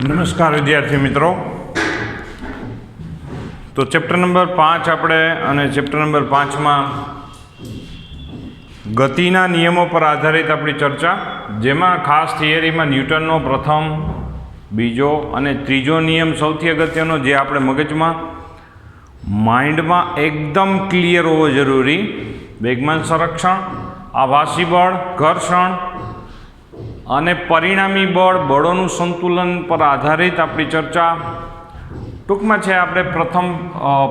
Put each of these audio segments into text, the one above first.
નમસ્કાર વિદ્યાર્થી મિત્રો। તો ચેપ્ટર નંબર 5 આપણે અને ચેપ્ટર નંબર 5 માં ગતિના નિયમો પર આધારિત આપણી ચર્ચા, જેમાં ખાસ થિયરીમાં ન્યૂટનનો પ્રથમ, બીજો અને ત્રીજો નિયમ સૌથી અગત્યનો, જે આપણે મગજમાં માઇન્ડમાં એકદમ ક્લિયર હોવો જરૂરી। વેગમાન સંરક્ષણ, આભાસી બળ, ઘર્ષણ અને પરિણામી બળ, બળોનું સંતુલન પર આધારિત આપણી ચર્ચા। ટૂંકમાં છે આપણે પ્રથમ,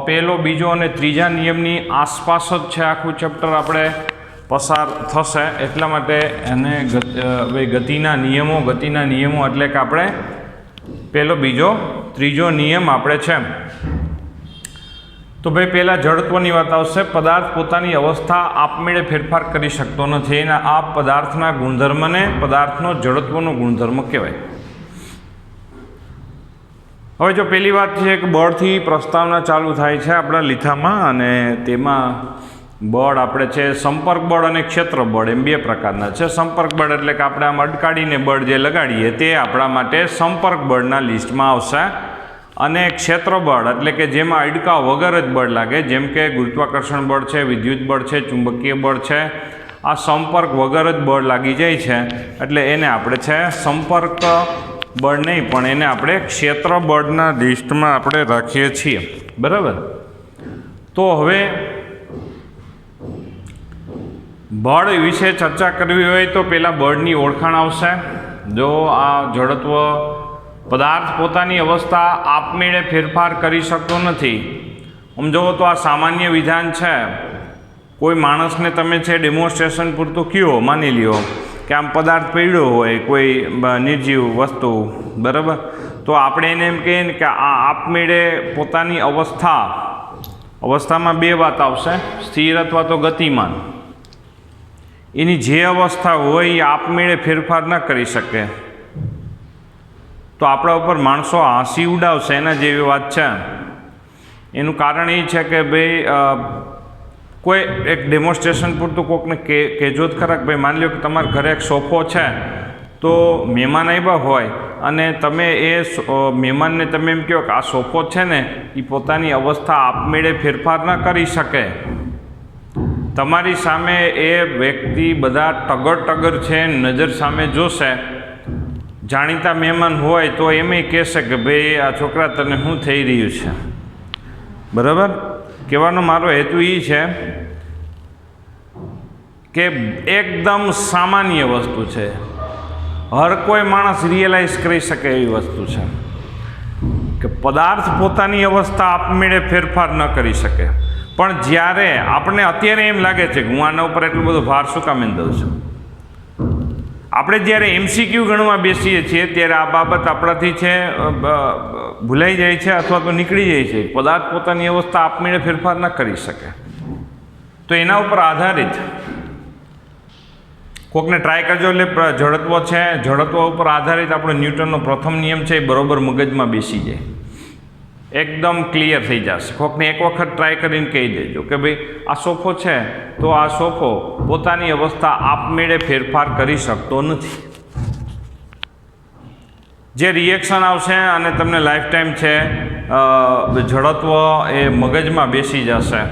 પહેલો, બીજો અને ત્રીજા નિયમની આસપાસ જ છે આખું ચેપ્ટર આપણે પસાર થશે। એટલા માટે એને ગતિના નિયમો એટલે કે આપણે પહેલો, બીજો, ત્રીજો નિયમ આપણે છે। તો ભાઈ પહેલાં જડત્વની વાત આવશે। પદાર્થ પોતાની અવસ્થા આપમેળે ફેરફાર કરી શકતો નથી, એના આ પદાર્થના ગુણધર્મને પદાર્થનો જડત્વનો ગુણધર્મ કહેવાય। હવે જો પહેલી વાત છે કે બળથી પ્રસ્તાવના ચાલુ થાય છે આપણા લીથામાં, અને તેમાં બળ આપણે છે સંપર્ક બળ અને ક્ષેત્ર બળ એમ બે પ્રકારના છે। સંપર્ક બળ એટલે કે આપણે આમ અડકાડીને બળ જે લગાડીએ તે આપણા માટે સંપર્ક બળના લિસ્ટમાં આવશે, અને ક્ષેત્ર બળ એટલે કે જેમાં અડકાવ વગર જ બળ લાગે, જેમ કે ગુરુત્વાકર્ષણ બળ છે, વિદ્યુત બળ છે, ચુંબકીય બળ છે, આ સંપર્ક વગર જ બળ લાગી જાય છે, એટલે એને આપણે છે સંપર્ક બળ નહીં, પણ એને આપણે ક્ષેત્ર બળના લિસ્ટમાં આપણે રાખીએ છીએ, બરાબર। તો હવે બળ વિશે ચર્ચા કરવી હોય તો પહેલાં બળની ઓળખાણ આવશે। જો આ જડત્વ પદાર્થ પોતાની અવસ્થા આપમેળે ફેરફાર કરી શકતો નથી, આમ જુઓ તો આ સામાન્ય વિધાન છે। કોઈ માણસને તમે છે ડેમોન્સ્ટ્રેશન પૂરતું કહો, માની લ્યો કે આમ પદાર્થ પડ્યો હોય કોઈ નિર્જીવ વસ્તુ, બરાબર, તો આપણે એને એમ કહીએ ને કે આ આપમેળે પોતાની અવસ્થામાં બે વાત આવશે, સ્થિર અથવા તો ગતિમાન। એની જે અવસ્થા હોય એ આપમેળે ફેરફાર ન કરી શકે, તો આપણા ઉપર માણસો હાંસી ઉડાવશે, એના જેવી વાત છે। એનું કારણ એ છે કે ભાઈ કોઈ એક ડેમોન્સ્ટ્રેશન પૂરતું કોઈકને કહેજો જ ખરા કે ભાઈ માની લો કે તમારા ઘરે એક સોફો છે, તો મહેમાન આવ્યા હોય અને તમે એ મહેમાનને તમે એમ કહો કે આ સોફો છે ને એ પોતાની અવસ્થા આપમેળે ફેરફાર ન કરી શકે, તમારી સામે એ વ્યક્તિ બધા ટગર છે નજર સામે જોશે, જાણીતા મહેમાન હોય તો એમ કહેશે કે ભાઈ આ છોકરા તને શું થઈ રહ્યું છે, બરાબર। કહેવાનો મારો હેતુ એ છે કે એકદમ સામાન્ય વસ્તુ છે, હર કોઈ માણસ રિયલાઇઝ કરી શકે એવી વસ્તુ છે કે પદાર્થ પોતાની અવસ્થા આપમેળે ફેરફાર ન કરી શકે, પણ જ્યારે આપણને અત્યારે એમ લાગે છે કે હું આના ઉપર એટલો બધો ભાર શું કામ દઉં છું, આપણે જ્યારે MCQ ગણવા બેસીએ છીએ ત્યારે આ બાબત આપણાથી છે ભૂલાઈ જાય છે અથવા તો નીકળી જાય છે। પદાર્થ પોતાની અવસ્થા આપમેળે ફેરફાર ન કરી શકે, તો એના ઉપર આધારિત કોકને ટ્રાય કરજો, એટલે જડત્વ છે, જડત્વ ઉપર આધારિત આપણો ન્યૂટનનો પ્રથમ નિયમ છે એ બરોબર મગજમાં બેસી જાય, એકદમ ક્લિયર થઈ જશે। કોકને એક વખત ટ્રાય કરીને કહી દેજો કે ભાઈ આ સોફો છે, તો આ સોફો પોતાની અવસ્થા આપમેળે ફેરફાર કરી શકતો નથી। જે રિએક્શન આવશે અને તમને લાઈફ ટાઈમ છે જડત્વ એ મગજમાં બેસી જશે।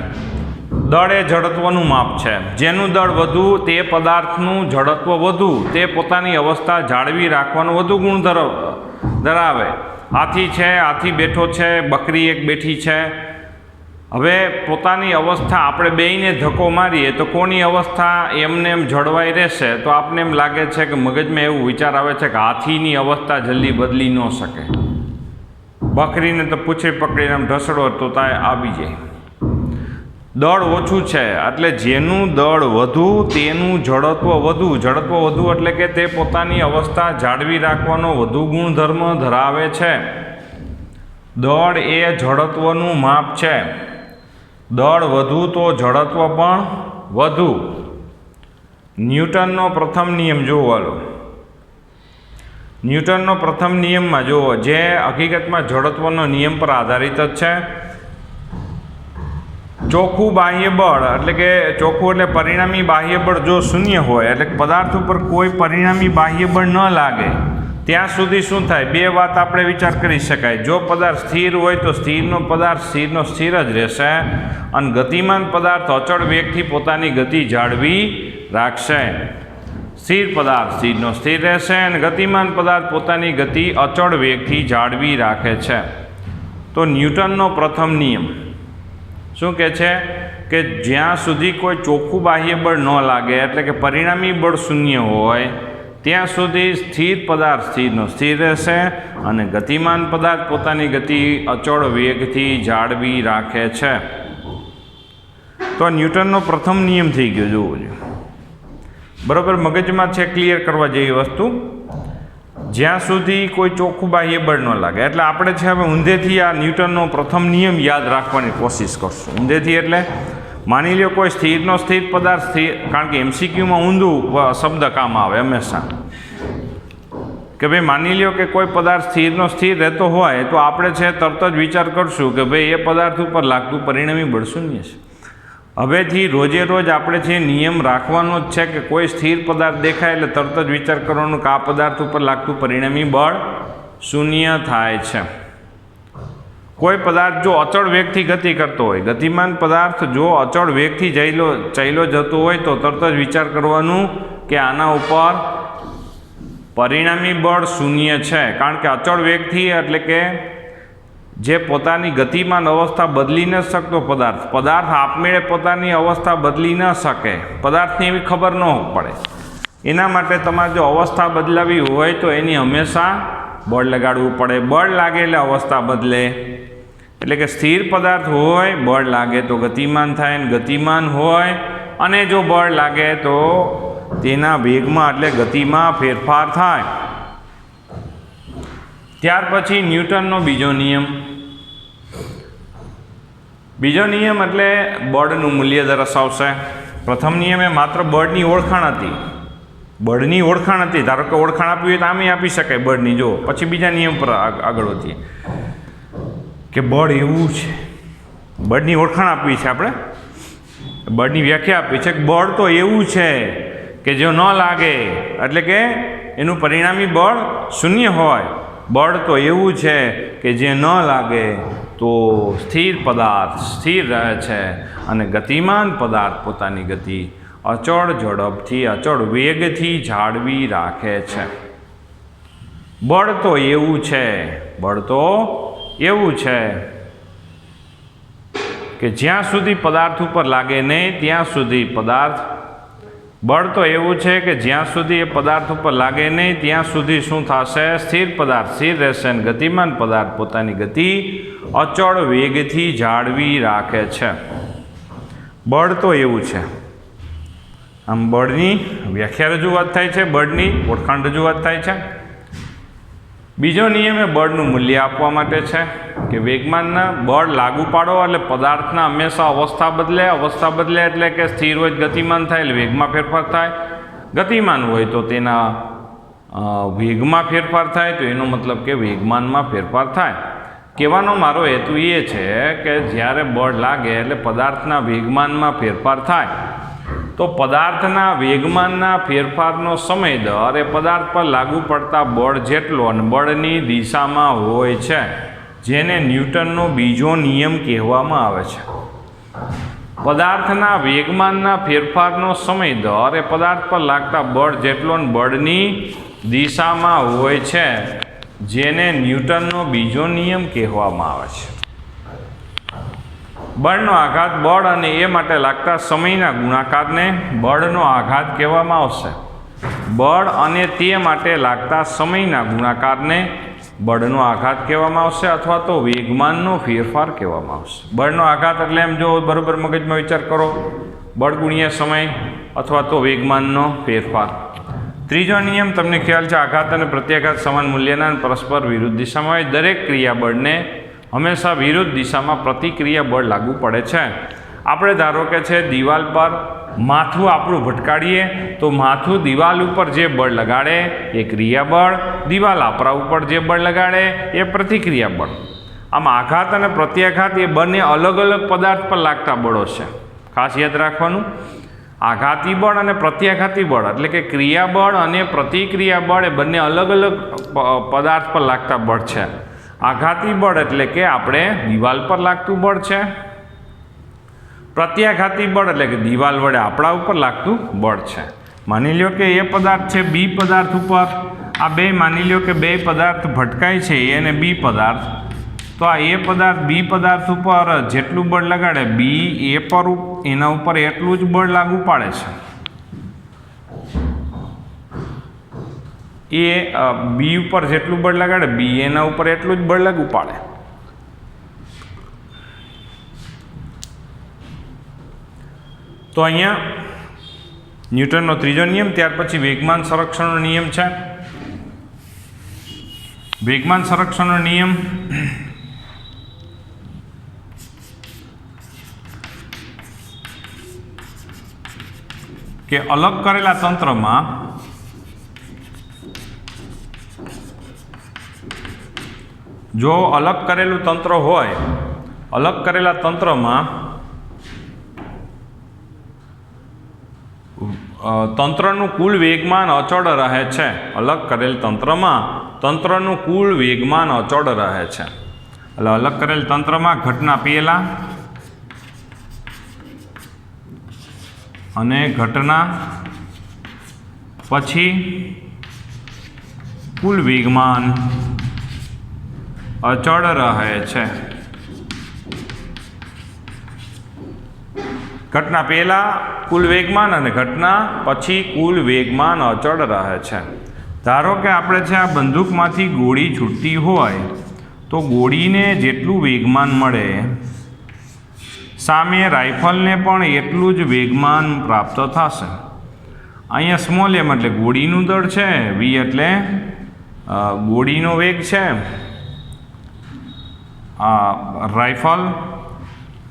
દળ એ જડત્વનું માપ છે, જેનું દળ વધુ તે પદાર્થનું જડત્વ વધુ, તે પોતાની અવસ્થા જાળવી રાખવાનો વધુ ગુણ ધરાવે। હાથી બેઠો છે, બકરી એક બેઠી છે, હવે પોતાની અવસ્થા આપણે બેયને ધક્કો મારીએ તો કોની અવસ્થા એમને એમ જળવાઈ રહેશે, તો આપને એમ લાગે છે કે મગજમાં એવું વિચાર આવે છે કે હાથીની અવસ્થા જલ્દી બદલી ન શકે, બકરીને તો પૂંછડી પકડીને આમ ઢસડો તો ત્યાં આવી જાય। દળ ઓછું છે એટલે જેનું દળ વધુ તેનું જડત્વ વધુ, જડત્વ વધુ એટલે કે તે પોતાની અવસ્થા જાળવી રાખવાનો વધુ ગુણધર્મ ધરાવે છે। દળ એ જડત્વનું માપ છે, દળ વધુ તો જડત્વ પણ વધુ। ન્યૂટનનો પ્રથમ નિયમ જોવો, ન્યૂટનનો પ્રથમ નિયમમાં જુઓ, જે હકીકતમાં જડત્વનો નિયમ પર આધારિત જ છે। ચોખ્ખું બાહ્ય બળ એટલે કે ચોખ્ખું એટલે પરિણામી બાહ્ય બળ જો શૂન્ય હોય, એટલે પદાર્થ ઉપર કોઈ પરિણામી બાહ્ય બળ ન લાગે, ત્યાં સુધી શું થાય? બે વાત આપણે વિચાર કરી શકાય. જો પદાર્થ સ્થિર હોય તો સ્થિરનો પદાર્થ સ્થિરનો સ્થિર જ રહેશે, અને ગતિમાન પદાર્થ અચળ વેગથી પોતાની ગતિ જાળવી રાખશે. સ્થિર પદાર્થ સ્થિરનો સ્થિર રહેશે અને ગતિમાન પદાર્થ પોતાની ગતિ અચળ વેગથી જાળવી રાખે છે. તો ન્યૂટનનો પ્રથમ નિયમ શું કહે છે? કે જ્યાં સુધી કોઈ ચોખ્ખું બાહ્ય બળ ન લાગે, એટલે કે પરિણામી બળ શૂન્ય હોય, ત્યાં સુધી સ્થિર પદાર્થ સ્થિરનો સ્થિર રહેશે અને ગતિમાન પદાર્થ પોતાની ગતિ અચળ વેગથી જાળવી રાખે છે. તો આ ન્યૂટનનો પ્રથમ નિયમ થઈ ગયો. જોવો જોઈએ બરાબર, મગજમાં છે ક્લિયર કરવા જેવી વસ્તુ. જ્યાં સુધી કોઈ ચોખ્ખું બાહ્ય બળ ન લાગે, એટલે આપણે છે હવે ઊંધેથી આ ન્યૂટનનો પ્રથમ નિયમ યાદ રાખવાની કોશિશ કરશું. ઊંધેથી એટલે માની લો કોઈ સ્થિરનો સ્થિર પદાર્થ સ્થિર, કારણ કે એમસીક્યુમાં ઊંધું શબ્દ કામ આવે હંમેશા, કે ભાઈ માની લો કે કોઈ પદાર્થ સ્થિરનો સ્થિર રહેતો હોય તો આપણે છે તરત જ વિચાર કરશું કે ભાઈ એ પદાર્થ ઉપર લાગતું પરિણામી બળ શૂન્ય છે. હવેથી રોજે રોજ આપણે જે નિયમ રાખવાનો જ છે કે કોઈ સ્થિર પદાર્થ દેખાય એટલે તરત જ વિચાર કરવાનો કે આ પદાર્થ ઉપર લાગતું પરિણામી બળ શૂન્ય થાય છે. કોઈ પદાર્થ જો અચળ વેગથી ગતિ કરતો હોય, ગતિમાન પદાર્થ જો અચળ વેગથી ચાલ્યો જતો હોય તો તરત જ વિચાર કરવાનું કે આના ઉપર પરિણામી બળ શૂન્ય છે. કારણ કે અચળ વેગથી એટલે કે જે પોતાની ગતિમાન અવસ્થા બદલી ન શકતો પદાર્થ આપમેળે પોતાની અવસ્થા બદલી ન શકે, પદાર્થની એવી ખબર ન પડે. એના માટે તમારે જો અવસ્થા બદલાવી હોય તો એની હંમેશા બળ લગાડવું પડે. બળ લાગે એટલે અવસ્થા બદલે. એટલે કે સ્થિર પદાર્થ હોય, બળ લાગે તો ગતિમાન થાય, અને ગતિમાન હોય અને જો બળ લાગે તો તેના વેગમાં એટલે ગતિમાં ફેરફાર થાય. ત્યાર પછી ન્યૂટનનો બીજો નિયમ. બીજો નિયમ એટલે બળનું મૂલ્ય દર્શાવશે. પ્રથમ નિયમે માત્ર બળની ઓળખાણ હતી. બળની ઓળખાણ હતી, ધારો કે ઓળખાણ આપવી હોય તો આમે આપી શકાય બળની. જો પછી બીજા નિયમ પર આગળ વધીએ કે બળ એવું છે, બળની ઓળખાણ આપવી છે આપણે, બળની વ્યાખ્યા આપી છે કે બળ તો એવું છે કે જો ન લાગે એટલે કે એનું પરિણામી બળ શૂન્ય હોય. બળ તો એવું છે કે જે ન લાગે તો સ્થિર પદાર્થ સ્થિર રહે છે અને ગતિમાન પદાર્થ પોતાની ગતિ અચળ ઝડપથી અચળ વેગથી જાળવી રાખે છે. બળ તો એવું છે, બળ તો એવું છે કે જ્યાં સુધી પદાર્થ ઉપર લાગે નહીં ત્યાં સુધી પદાર્થ, બળ તો એવું છે કે જ્યાં સુધી એ પદાર્થ ઉપર લાગે નહીં ત્યાં સુધી શું થશે? સ્થિર પદાર્થ સ્થિર રહેશે અને ગતિમાન પદાર્થ પોતાની ગતિ અચળ વેગથી જાળવી રાખે છે. બળ તો એવું છે. આમ બળની વ્યાખ્યા રજૂઆત થાય છે, બળની ઓળખાણ રજૂઆત થાય છે. બીજો નિયમ એ બળનું મૂલ્ય આપવા માટે છે કે વેગમાનના બળ લાગુ પાડો એટલે પદાર્થના હંમેશા અવસ્થા બદલે. અવસ્થા બદલે એટલે કે સ્થિર હોય ગતિમાન થાય એટલે વેગમાં ફેરફાર થાય, ગતિમાન હોય તો તેના વેગમાં ફેરફાર થાય, તો એનો મતલબ કે વેગમાનમાં ફેરફાર થાય. કહેવાનો મારો હેતુ એ છે કે જ્યારે બળ લાગે એટલે પદાર્થના વેગમાનમાં ફેરફાર થાય, તો પદાર્થના વેગમાનના ફેરફારનો સમય દર એ પદાર્થ પર લાગુ પડતા બળ જેટલો અને બળની દિશામાં હોય છે, જેને ન્યૂટનનો બીજો નિયમ કહેવામાં આવે છે. પદાર્થના વેગમાનના ફેરફારનો સમય દર એ પદાર્થ પર લાગતા બળ જેટલો અને બળની દિશામાં હોય છે, જેને ન્યૂટનનો બીજો નિયમ કહેવામાં આવે છે. બળનો આઘાત બળ અને એ માટે લાગતા સમયના ગુણાકારને બળનો આઘાત કહેવામાં આવશે. બળ અને તે માટે લાગતા સમયના ગુણાકારને બળનો આઘાત કહેવામાં આવશે અથવા તો વેગમાનનો ફેરફાર કહેવામાં આવશે. બળનો આઘાત એટલે એમ જો બરાબર મગજમાં વિચાર કરો, બળ ગુણ્યા સમય અથવા તો વેગમાનનો ફેરફાર. ત્રીજો નિયમ તમને ખ્યાલ છે, આઘાત અને પ્રત્યાઘાત સમાન મૂલ્યના અને પરસ્પર વિરુદ્ધ દિશામાં હોય. દરેક ક્રિયાબળને હંમેશા વિરુદ્ધ દિશામાં પ્રતિક્રિયા બળ લાગુ પડે છે. આપણે ધારો કે છે દિવાલ પર માથું આપણું ભટકાડીએ તો માથું દિવાલ ઉપર જે બળ લગાડે એ ક્રિયાબળ, દિવાલ આપણા ઉપર જે બળ લગાડે એ પ્રતિક્રિયા બળ. આમ આઘાત અને પ્રત્યાઘાત એ બંને અલગ અલગ પદાર્થ પર લાગતા બળો છે, ખાસ યાદ રાખવાનું. આઘાતી બળ અને પ્રત્યાઘાતી બળ એટલે કે ક્રિયાબળ અને પ્રતિક્રિયા બળ એ બંને અલગ અલગ પદાર્થ પર લાગતા બળ છે. આઘાતી બળ એટલે કે આપણે દિવાલ પર લાગતું બળ છે. પ્રત્યાઘાતી બળ એટલે કે દિવાલ વડે આપણા ઉપર લાગતું બળ છે. માની લ્યો કે એ પદાર્થ છે બી પદાર્થ ઉપર, આ બે માની લ્યો કે બે પદાર્થ ભટકાય છે એ અને બી પદાર્થ, તો આ એ પદાર્થ બી પદાર્થ ઉપર જેટલું બળ લગાડે બી એ પર એના ઉપર એટલું જ બળ લાગુ પાડે છે. એ બી ઉપર જેટલું બળ લગાડે બી એના ઉપર એટલું જ બળ લાગુ પાડે. તો અહીંયા ન્યૂટનનો ત્રીજો નિયમ, ત્યાર પછી વેગમાન સંરક્ષણનો નિયમ છે. વેગમાન સંરક્ષણનો નિયમ કે અલગ કરેલા તંત્રમાં જો અલગ કરેલું તંત્ર હોય, અલગ કરેલા તંત્રમાં તંત્રનું કુલ વેગમાન અચળ રહે છે. અલગ કરેલ તંત્રમાં તંત્રનું કુલ વેગમાન અચળ રહે છે. એટલે અલગ કરેલ તંત્રમાં ઘટના પહેલા અને ઘટના પછી કુલ વેગમાન અચળ રહે છે. ઘટના પહેલા કુલ વેગમાન અને ઘટના પછી કુલ વેગમાન અચળ રહે છે. ધારો કે આપણે છે આ બંદૂકમાંથી ગોળી છૂટતી હોય તો ગોળીને જેટલું વેગમાન મળે સામે રાઇફલને પણ એટલું જ વેગમાન પ્રાપ્ત થશે. અહીંયા સ્મોલ એમ એટલે ગોળીનું દળ છે, વી એટલે ગોળીનો વેગ છે.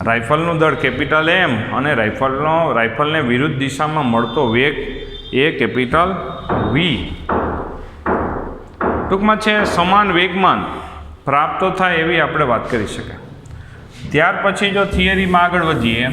રાઇફલનું દળ કેપિટલ એમ અને રાઇફલને વિરુદ્ધ દિશામાં મળતો વેગ એ કેપિટલ વી. ટૂંકમાં છે સમાન વેગમાન પ્રાપ્ત થાય એવી આપણે વાત કરી શકીએ. ત્યાર પછી જો થિયરીમાં આગળ વધીએ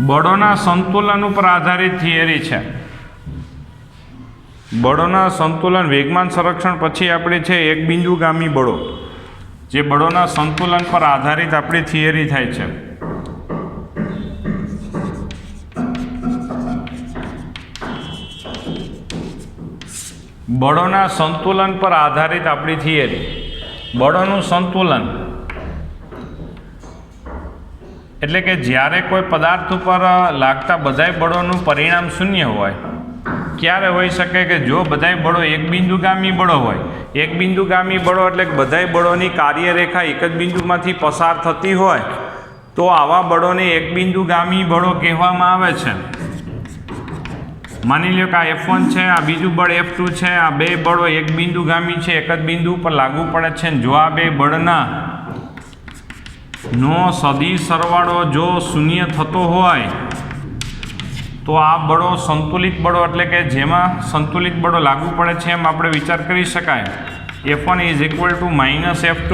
બળોના સંતુલન ઉપર આધારિત થિયરી છે. બળોના સંતુલન વેગમાન સંરક્ષણ પછી આપણે છે એક બિંદુગામી બળો, જે બળોના સંતુલન પર આધારિત આપણી થિયરી થાય છે. બળોના સંતુલન પર આધારિત આપણી થિયરી. બળોનું સંતુલન એટલે કે જ્યારે કોઈ પદાર્થ ઉપર લાગતા બધાય બળોનું પરિણામ શૂન્ય હોય. ક્યારે હોઈ શકે કે જો બધાય બળો એક બિંદુગામી બળો હોય. એક બિંદુગામી બળો એટલે કે બધાય બળોની કાર્યરેખા એક જ બિંદુમાંથી પસાર થતી હોય તો આવા બળોને એક બિંદુગામી બળો કહેવામાં આવે છે. માની લો કે આ F1 છે, આ બીજું બળ F2 છે, આ બે બળો એક બિંદુગામી છે, એક જ બિંદુ ઉપર લાગુ પડે છે. જો આ બે બળના નો સદિશ સરવાળો જો શૂન્ય થતો હોય તો આ બળો સંતુલિત બળો એટલે કે જેમાં સંતુલિત બળો લાગુ પડે છે એમ આપણે વિચાર કરી શકાય. F1 = -F2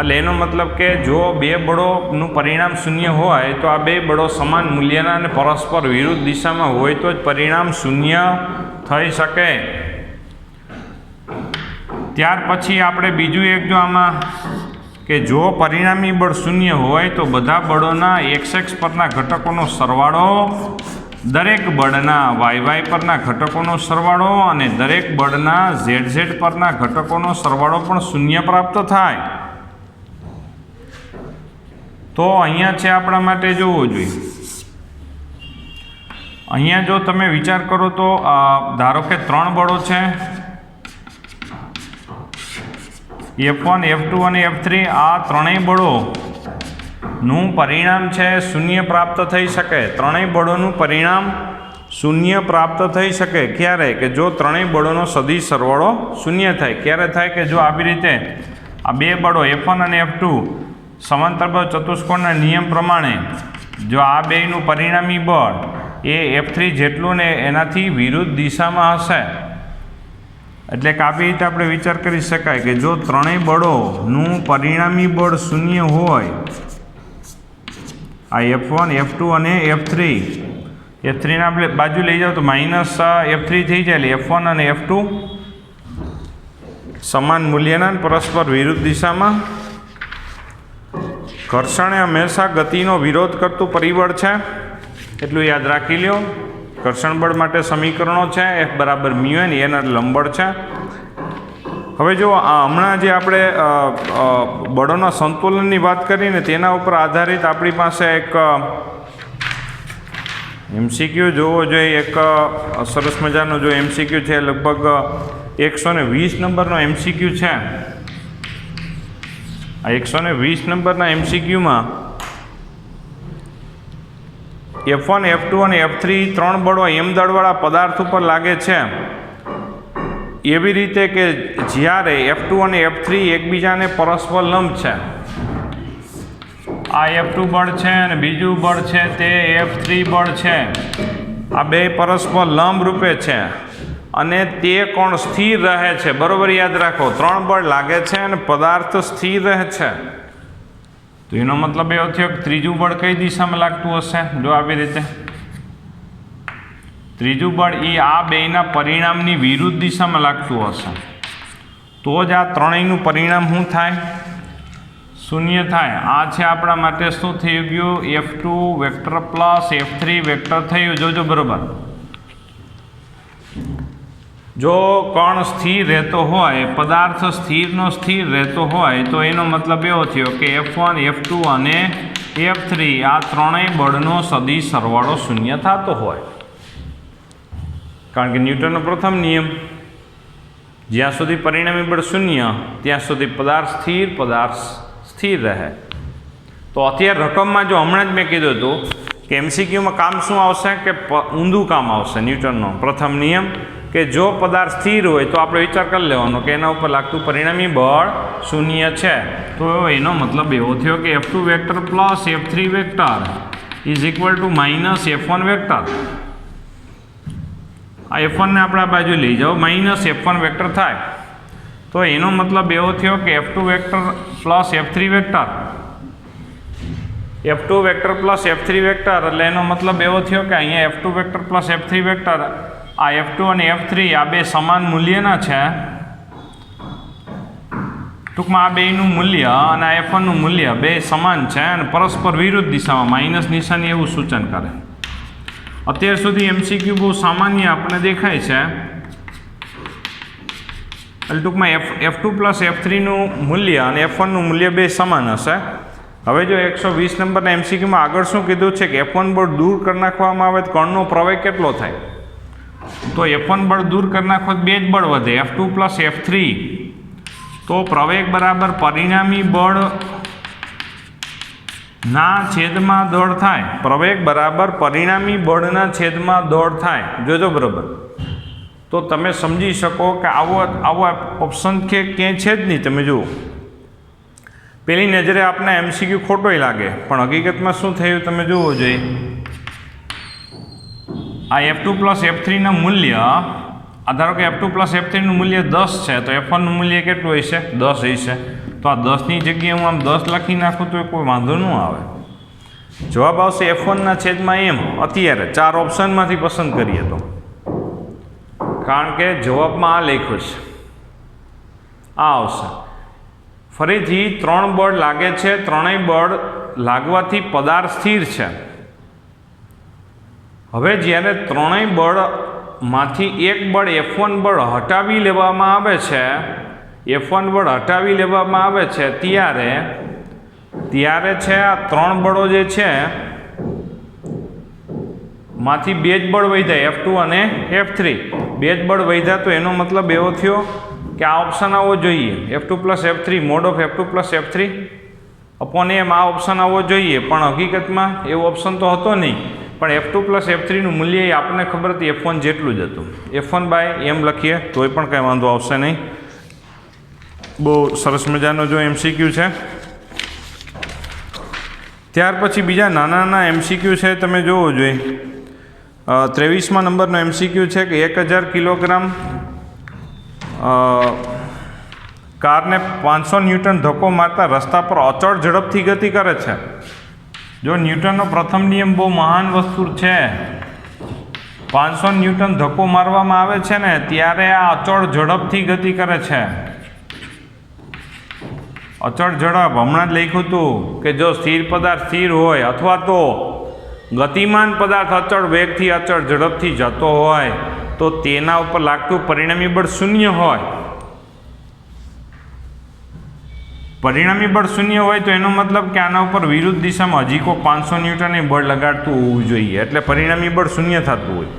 એટલે એનો મતલબ કે જો બે બળોનું પરિણામ શૂન્ય હોય તો આ બે બળો સમાન મૂલ્યના અને પરસ્પર વિરુદ્ધ દિશામાં હોય તો જ પરિણામ શૂન્ય થઈ શકે. ત્યાર પછી આપણે બીજું એક જો આમાં કે જો પરિણામી બળ શૂન્ય હોય તો બધા બળોના x પરના ઘટકોનો સરવાળો, દરેક બળના y પરના ઘટકોનો સરવાળો અને દરેક બળના z પરના ઘટકોનો સરવાળો પણ શૂન્ય પ્રાપ્ત થાય. તો અહીંયા છે આપણા માટે જોવું જોઈએ. અહીંયા જો તમે વિચાર કરો તો ધારો કે ત્રણ બળો છે F1, F2 અને F3. આ ત્રણેય બળોનું પરિણામ છે શૂન્ય પ્રાપ્ત થઈ શકે. ત્રણેય બળોનું પરિણામ શૂન્ય પ્રાપ્ત થઈ શકે. ક્યારે? કે જો ત્રણેય બળોનો સદિશ સરવાળો શૂન્ય થાય. ક્યારે થાય? કે જો આવી રીતે આ બે બળો F1 અને F2 સમાંતર બળ ચતુષ્કોણના નિયમ પ્રમાણે જો આ બેયનું પરિણામી બળ એ F3 જેટલું ને એનાથી વિરુદ્ધ દિશામાં હશે, એટલે કે આવી રીતે આપણે વિચાર કરી શકાય કે જો ત્રણેય બળોનું પરિણામી બળ શૂન્ય હોય, આ F1 F2 અને F3, F3ને આપણે બાજુ લઈ જાઓ તો માઇનસ F3 થઈ જાય, એટલે F1 અને F2 સમાન મૂલ્યના પરસ્પર વિરુદ્ધ દિશામાં. ઘર્ષણ એ હંમેશા ગતિનો વિરોધ કરતું પરિબળ છે, એટલું યાદ રાખી લ્યો. ઘર્ષણ બળ માટે સમીકરણો છે F બરાબર μn, એના લંબબળ છે. હવે જો હમણાં જે આપણે બળોના સંતુલનની વાત કરીને તેના ઉપર આધારિત આપણી પાસે એક MCQ જોવો જોઈએ. એક સરસ મજાનો જો MCQ છે, લગભગ 120 નંબરનો MCQ છે. આ 120 નંબરના MCQમાં F1 F2 અને F3 ત્રણ બળો m દળવાળા પદાર્થ ઉપર લાગે છે, એવી રીતે કે જ્યારે F2 અને F3 એકબીજાને પરસ્પર લંબ છે. આ F2 બળ છે અને બીજું બળ છે તે F3 બળ છે. આ બે પરસ્પર લંબ રૂપે છે અને તે કોણ સ્થિર રહે છે. બરોબર યાદ રાખો, ત્રણ બળ લાગે છે અને પદાર્થ સ્થિર રહે છે. તો એનો મતલબ એવો થયો કે ત્રીજું બળ કઈ દિશામાં લાગતું હશે? જો આવી રીતે ત્રીજું બળ એ આ બેયના પરિણામની વિરુદ્ધ દિશામાં લાગતું હશે, તો જ આ ત્રણેયનું પરિણામ શું થાય? શૂન્ય થાય. આ છે આપણા માટે શું થઈ ગયું? F2 vector plus F3 vector થયું. જોજો બરોબર. જો કણ સ્થિર રહેતો હોય, પદાર્થ સ્થિરનો સ્થિર રહેતો હોય, તો એનો મતલબ એવો થયો કે F1 F2 અને F3 આ ત્રણેય બળનો સદિશ સરવાળો શૂન્ય થતો હોય. કારણ કે ન્યૂટનનો પ્રથમ નિયમ, જ્યાં સુધી પરિણામી બળ શૂન્ય ત્યાં સુધી પદાર્થ સ્થિર રહે. તો અત્યારે રકમમાં જો હમણાં જ મેં કીધું હતું કે MCQમાં કામ શું આવશે કે ઊંધું કામ આવશે. ન્યૂટનનો પ્રથમ નિયમ કે જો પદાર્થ સ્થિર હોય તો આપણે વિચાર કરી લેવાનો કે એના ઉપર લાગતું પરિણામી બળ શૂન્ય છે. તો એનો મતલબ એવો થયો કે F2 vector plus F3 vector is equal to minus F1 vector. આ F1 ને આપણે આ બાજુ લઈ જાઓ, માઇનસ F1 વેક્ટર થાય. તો એનો મતલબ એવો થયો કે F2 vector plus F3 vector, F2 vector plus F3 vector, એટલે એનો મતલબ એવો થયો કે અહીંયા F2 vector plus F3 vector, આ F2 અને F3 આ બે સમાન મૂલ્યના છે. ટૂંકમાં આ બેયનું મૂલ્ય અને આ F1નું મૂલ્ય બે સમાન છે અને પરસ્પર વિરુદ્ધ દિશામાં માઇનસ નિશાની એવું સૂચન કરે. અત્યાર સુધી MCQ બહુ સામાન્ય આપણે દેખાય છે. એટલે ટૂંકમાં F2 પ્લસ F3નું મૂલ્ય અને F1નું મૂલ્ય બે સમાન હશે. હવે જો 120 નંબરના MCQમાં આગળ શું કીધું છે કે F1 બળ દૂર કરી નાખવામાં આવે તો કણનો પ્રવેગ કેટલો થાય? તો F1 બળ દૂર કરી નાખો બે જ બળ વધે, F2 પ્લસ F3. તો પ્રવેગ બરાબર પરિણામી બળ ના છેદમાં દળ થાય. પ્રવેગ બરાબર પરિણામી બળના છેદમાં દળ થાય. જોજો બરાબર. તો તમે સમજી શકો કે આવો ઓપ્શન કે ક્યાંય છે જ નહીં. તમે જુઓ, પેલી નજરે આપને MCQ ખોટોય લાગે, પણ હકીકતમાં શું થયું તમે જોવો જોઈએ. આ F2 પ્લસ F3ના મૂલ્ય, ધારો કે F2 પ્લસ F3નું મૂલ્ય 10 છે, તો F1નું મૂલ્ય કેટલું હશે? 10 હશે. તો આ 10ની જગ્યાએ હું આમ 10 લખી નાખું તો કોઈ વાંધો ન આવે. જવાબ આવશે F1ના છેદમાં m. અત્યારે 4 ઓપ્શનમાંથી પસંદ કરીએ તો, કારણ કે જવાબમાં આ લખ્યું છે, આ આવશે. ફરીથી ત્રણ બળ લાગે છે, ત્રણેય બળ લાગવાથી પદાર્થ સ્થિર છે. હવે જ્યારે ત્રણેય બળમાંથી એક બળ F1 બળ હટાવી લેવામાં આવે છે, F1 બળ હટાવી લેવામાં આવે છે, ત્યારે છે આ ત્રણ બળો જે છે માંથી બે જ બળ વધ્યા, F2 અને F3. બે જ બળ વધ્યા, તો એનો મતલબ એવો થયો કે આ ઓપ્શન આવવો જોઈએ, F2 plus F3 mode of F2 plus F3 upon M. આ ઓપ્શન આવવો જોઈએ, પણ હકીકતમાં એવો ઓપ્શન તો હતો નહીં. પણ F2 પ્લસ F3નું મૂલ્ય એ આપણને ખબર હતી F1 જેટલું જ હતું. F1 બાય m લખીએ તોય પણ કંઈ વાંધો આવશે નહીં. બહુ સરસ મજાનો જો MCQ છે. ત્યાર પછી બીજા નાના નાના MCQ છે, તમે જોવો જોઈએ. 23મા નંબરનો MCQ છે કે 1000 કિલોગ્રામ કારને 500 ન્યૂટન ધક્કો મારતા રસ્તા પર અચળ ઝડપથી ગતિ કરે છે. જો ન્યૂટનનો પ્રથમ નિયમ બહુ મહાન વસ્તુ છે. 500 ન્યૂટન ધક્કો મારવામાં આવે છે ને ત્યારે આ અચળ ઝડપથી ગતિ કરે છે. અચળ ઝડપ હમણાં જ લખ્યું હતું કે જો સ્થિર પદાર્થ સ્થિર હોય અથવા તો ગતિમાન પદાર્થ અચળ વેગથી અચળ ઝડપથી જતો હોય તો તેના ઉપર લાગતું પરિણામી બળ શૂન્ય હોય. પરિણામી બળ શૂન્ય હોય તો એનો મતલબ કે આના ઉપર વિરુદ્ધ દિશામાં હજી કોઈ 500 ન્યૂટનની બળ લગાડતું હોવું જોઈએ, એટલે પરિણામી બળ શૂન્ય થતું હોય.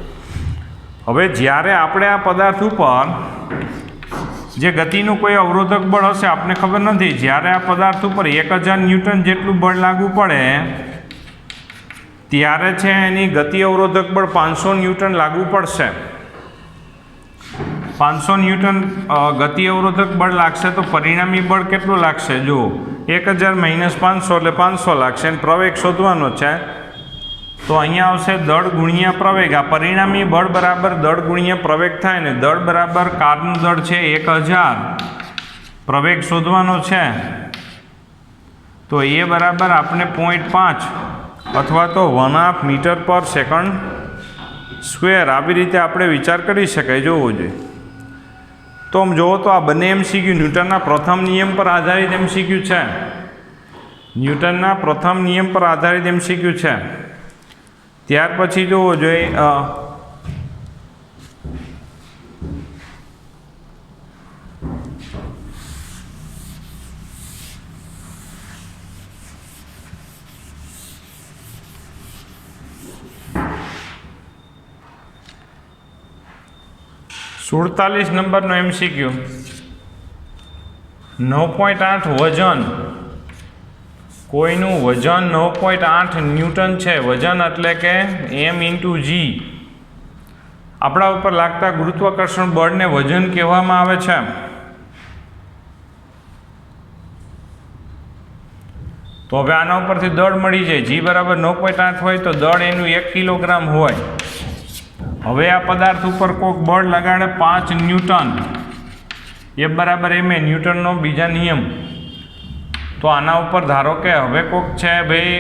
હવે જ્યારે આપણે આ પદાર્થ ઉપર જે ગતિનું કોઈ અવરોધક બળ હશે આપણને ખબર નથી, જ્યારે આ પદાર્થ ઉપર 1000 ન્યૂટન જેટલું બળ લાગુ પડે ત્યારે છે એની ગતિ અવરોધક બળ 500 ન્યૂટન લાગુ પડશે. 500 ન્યૂટન ગતિ અવરોધક બળ લાગશે તો પરિણામી બળ કેટલું લાગશે? જો 1000 - 500 એટલે 500 લાગશે અને પ્રવેગ શોધવાનો છે તો અહીંયા આવશે દળ ગુણ્યા પ્રવેગ. આ પરિણામી બળ બરાબર દળ ગુણ્યા પ્રવેગ થાય ને દળ બરાબર કારનું દળ છે 1000, પ્રવેગ શોધવાનો છે તો એ બરાબર આપણે 0.5 અથવા તો 1/2 મીટર પર સેકન્ડ સ્ક્વેર આવી રીતે આપણે વિચાર કરી શકાય. જોવો જોઈએ તો આમ જુઓ તો આ બંને MCQ ન્યૂટનના પ્રથમ નિયમ પર આધારિત MCQ છે. ન્યૂટનના પ્રથમ નિયમ પર આધારિત MCQ છે. ત્યાર પછી જોવો જોઈએ 47 નંબરનો MCQ 9.8 વજન. કોઈનું વજન 9.8 ન્યૂટન છે. વજન એટલે કે m×g. આપણા ઉપર લાગતા ગુરુત્વાકર્ષણ બળને વજન કહેવામાં આવે છે. તો હવે આના ઉપરથી દળ મળી જાય. g બરાબર 9.8 હોય તો દળ એનું 1 કિલોગ્રામ હોય. હવે આ પદાર્થ ઉપર કોઈક બળ લગાડે 5 ન્યૂટન, એ બરાબર ma, ન્યૂટનનો બીજા નિયમ. તો આના ઉપર ધારો કે હવે કોઈક છે ભાઈ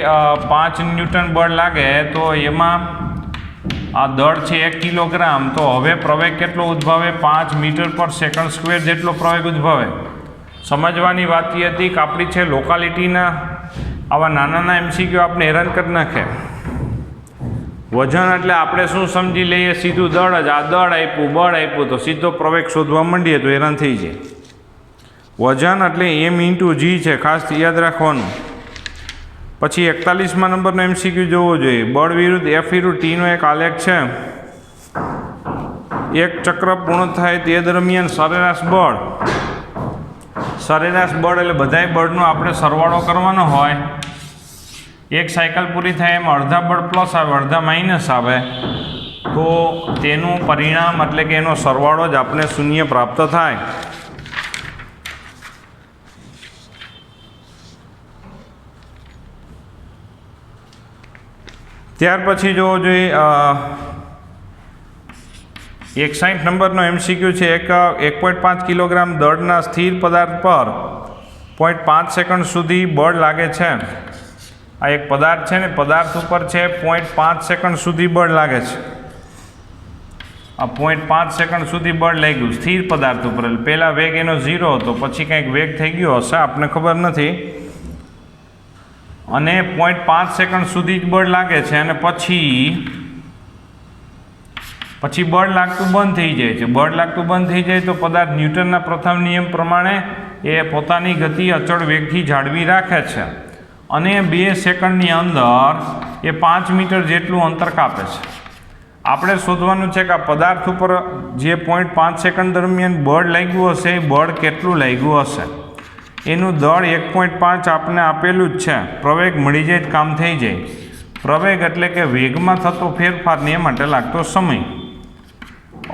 5 ન્યૂટન બળ લાગે તો એમાં આ દળ છે 1 કિલોગ્રામ. તો હવે પ્રવેગ કેટલો ઉદ્ભવે? 5 મીટર પર સેકન્ડ સ્ક્વેર જેટલો પ્રવેગ ઉદ્ભવે. સમજવાની વાત એ હતી કે આપણી છે લોકાલિટીના આવા નાના નાના MCQ આપણે હેરાન કરી નાખે. વજન એટલે આપણે શું સમજી લઈએ? સીધું દળ જ. આ દળ આપ્યું, બળ આપ્યું તો સીધો પ્રવેગ શોધવા માંડીએ તો હેરાન થઈ જાય. વજન એટલે m×g છે, ખાસ યાદ રાખવાનું. પછી 41મા નંબરનો MCQ જોવો જોઈએ. બળ વિરુદ્ધ F વિરુદ્ધ Tનો એક આલેખ છે. એક ચક્ર પૂર્ણ થાય તે દરમિયાન સરેરાશ બળ. સરેરાશ બળ એટલે બધાય બળનો આપણે સરવાળો કરવાનો હોય. એક સાયકલ પૂરી થાય એમાં અડધા બળ પ્લસ આવે, અડધા માઇનસ આવે, તો તેનું પરિણામ એટલે કે એનો સરવાળો જ આપણે શૂન્ય પ્રાપ્ત થાય. ત્યાર પછી જોવો જોઈએ 61 નંબરનો MCQ છે. 1.5 કિલોગ્રામ દળના સ્થિર પદાર્થ પર 0.5 સેકન્ડ સુધી બળ લાગે છે. આ એક પદાર્થ છે ને, પદાર્થ ઉપર છે 0.5 સેકન્ડ સુધી બળ લાગે છે. આ 0.5 સેકન્ડ સુધી બળ લાગ્યું સ્થિર પદાર્થ ઉપર. પહેલાં વેગ એનો 0 હતો, પછી કંઈક વેગ થઈ ગયો હશે, આપણને ખબર નથી. અને 0.5 સેકન્ડ સુધી જ બળ લાગે છે અને પછી બળ લાગતું બંધ થઈ જાય છે. બળ લાગતું બંધ થઈ જાય તો પદાર્થ ન્યૂટનના પ્રથમ નિયમ પ્રમાણે એ પોતાની ગતિ અચળ વેગથી જાળવી રાખે છે અને 2 સેકન્ડની અંદર એ 5 મીટર જેટલું અંતર કાપે છે. આપણે શોધવાનું છે કે આ પદાર્થ ઉપર જે 0.5 સેકન્ડ દરમિયાન બળ લાગ્યું હશે એ બળ કેટલું લાગ્યું હશે. એનું દળ 1.5 આપને આપેલું જ છે. પ્રવેગ મળી જાય કામ થઈ જાય. પ્રવેગ એટલે કે વેગમાં થતો ફેરફાર ને એ માટે લાગતો સમય.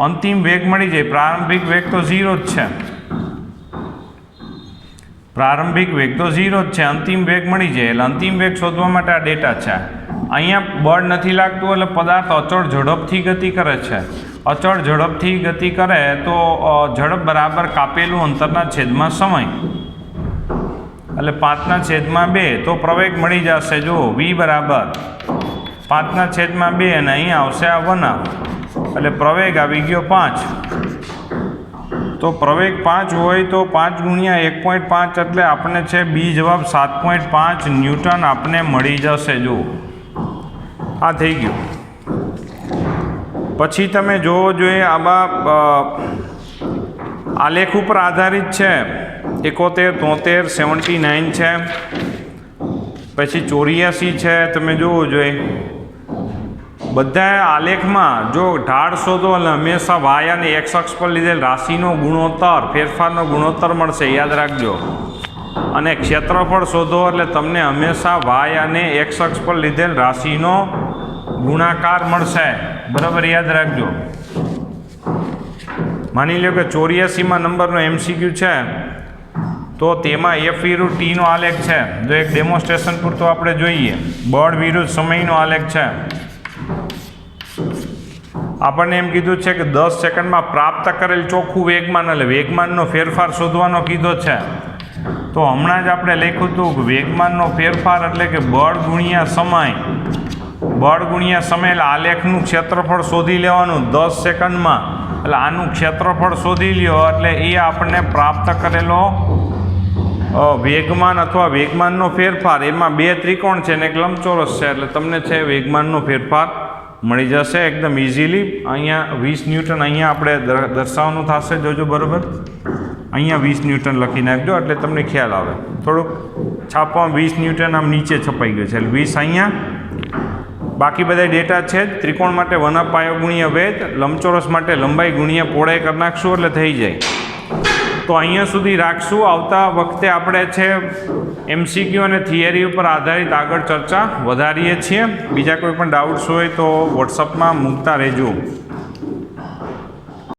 અંતિમ વેગ મળી જાય. પ્રારંભિક વેગ તો 0 જ છે. પ્રારંભિક વેગ તો 0 જ છે, અંતિમ વેગ મળી જાય એટલે અંતિમ વેગ શોધવા માટે આ ડેટા છે. અહીંયા બળ નથી લાગતું એટલે પદાર્થ અચળ ઝડપથી ગતિ કરે છે. અચળ ઝડપથી ગતિ કરે તો ઝડપ બરાબર કાપેલું અંતરના છેદમાં સમય એટલે 5/2 તો પ્રવેગ મળી જશે. જો v બરાબર 5/2 અને અહીંયા આવશે આ 1/2 એટલે પ્રવેગ આવી ગયો 5. તો પ્રવેગ 5 હોય તો 5 ગુણ્યા 1.5 એટલે આપણને છે બી જવાબ 7.5 ન્યૂટન આપણને મળી જશે. જો આ થઈ ગયું. પછી તમે જોવો જોઈએ આમાં આલેખ ઉપર આધારિત છે. 71, 73, 79 છે, પછી 84 છે. તમે જોવો જોઈએ બધા આલેખમાં જો ઢાળ શોધો એટલે હંમેશા વાય અને એક્સ અક્ષ પર લીધેલ રાશિનો ગુણોત્તર, ફેરફારનો ગુણોત્તર મળશે, યાદ રાખજો. અને ક્ષેત્રફળ શોધો એટલે તમને હંમેશા વાય અને એક્સ અક્ષ પર લીધેલ રાશિનો ગુણાકાર મળશે. બરાબર, યાદ રાખજો. માની લો કે 84માં નંબરનો MCQ છે તો તેમાં F વિરુદ્ધ T નો આલેખ છે. જો એક ડેમોન્સ્ટ્રેશન પૂરતો આપણે જોઈએ. બળ વિરુદ્ધ સમયનો આલેખ છે. આપણને એમ કીધું છે કે 10 સેકન્ડમાં પ્રાપ્ત કરેલ ચોખ્ખું વેગમાન એટલે વેગમાનનો ફેરફાર શોધવાનો કીધો છે. તો હમણાં જ આપણે લખ્યું હતું કે વેગમાનનો ફેરફાર એટલે કે બળ ગુણ્યા સમય. બળ ગુણ્યા સમય એટલે આલેખનું ક્ષેત્રફળ શોધી લેવાનું 10 સેકન્ડમાં. એટલે આનું ક્ષેત્રફળ શોધી લ્યો એટલે એ આપણને પ્રાપ્ત કરેલો વેગમાન અથવા વેગમાનનો ફેરફાર. એમાં બે ત્રિકોણ છે ને એક લંબચોરસ છે એટલે તમને છે વેગમાનનો ફેરફાર મળી જશે એકદમ ઇઝીલી. અહીંયા 20 ન્યૂટન અહીંયા આપણે દર્શાવવાનું થશે. જોજો બરાબર, અહીંયા 20 ન્યૂટન લખી નાખજો એટલે તમને ખ્યાલ આવે. થોડુંક છાપવામાં 20 ન્યૂટન આમ નીચે છપાઈ ગયું છે એટલે 20 અહીંયા. બાકી બધા ડેટા છે જ. ત્રિકોણ માટે 1/2 પાયો ગુણ્યા વેધ, લંબચોરસ માટે લંબાઈ ગુણ્યા પહોળાઈ કરી નાખશું એટલે થઈ જાય. તો અહીંયા સુધી રાખશું. આવતા વખતે આપણે છે MCQ અને થિયરી ઉપર આધારિત આગળ ચર્ચા વધારીએ છીએ. બીજા કોઈ પણ ડાઉટ્સ હોય તો વોટ્સઅપમાં મૂકતા રહેજો.